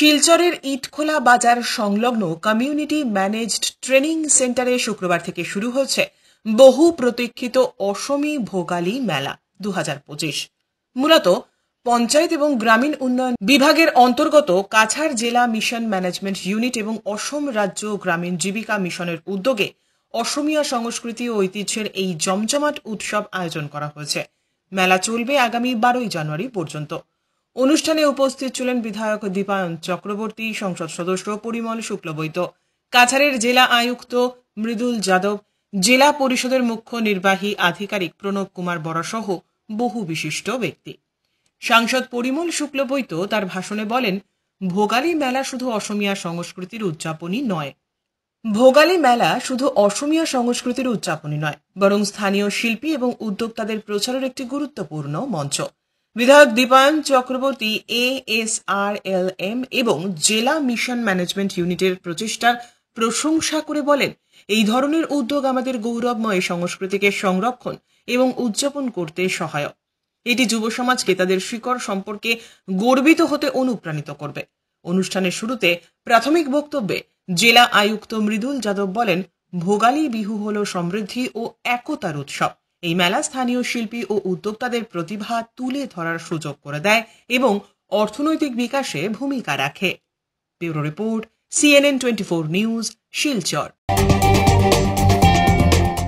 শিলচরের ইটখোলা বাজার সংলগ্ন কমিউনিটি ম্যানেজড ট্রেনিং সেন্টারে শুক্রবার থেকে শুরু হচ্ছে বহু প্রতীক্ষিত অসমী ভোগালী মেলা 2025। মূলত পঞ্চায়েত এবং গ্রামীণ উন্নয়ন বিভাগের অন্তর্গত কাছাড় জেলা মিশন ম্যানেজমেন্ট ইউনিট এবং অসম রাজ্য গ্রামীণ জীবিকা মিশনের উদ্যোগে অসমীয়া সংস্কৃতি ও ঐতিহ্যের এই জমজমাট উৎসব আয়োজন করা হয়েছে। মেলা চলবে আগামী 12 জানুয়ারি পর্যন্ত। অনুষ্ঠানে উপস্থিত ছিলেন বিধায়ক দীপায়ন চক্রবর্তী, সংসদ সদস্য পরিমল শুক্লবৈদ্য, কাছাড়ের জেলা আয়ুক্ত মৃদুল যাদব, জেলা পরিষদের মুখ্য নির্বাহী আধিকারিক প্রণব কুমার বরা সহ বহু বিশিষ্ট ব্যক্তি। সাংসদ পরিমল শুক্লবৈদ্য তার ভাষণে বলেন, ভোগালী মেলা শুধু অসমীয়া সংস্কৃতির উদযাপনই নয়, বরং স্থানীয় শিল্পী এবং উদ্যোক্তাদের প্রচারের একটি গুরুত্বপূর্ণ মঞ্চ। বিধায়ক দীপায়ন চক্রবর্তী ASRLM এবং জেলা মিশন ম্যানেজমেন্ট ইউনিটের প্রচেষ্টার প্রশংসা করে বলেন, এই ধরনের উদ্যোগ আমাদের গৌরবময় সংস্কৃতিকে সংরক্ষণ এবং উদযাপন করতে সহায়ক। এটি যুব সমাজকে তাদের শিকড় সম্পর্কে গর্বিত হতে অনুপ্রাণিত করবে। অনুষ্ঠানের শুরুতে প্রাথমিক বক্তব্যে জেলা আয়ুক্ত মৃদুল যাদব বলেন, ভোগালী বিহু হল সমৃদ্ধি ও একতার উৎসব। এই মেলা স্থানীয় শিল্পী ও উদ্যোক্তাদের প্রতিভা তুলে ধরার সুযোগ করে দেয় এবং অর্থনৈতিক বিকাশে ভূমিকা রাখে। Bureau report, CNN 24 news, Silchar.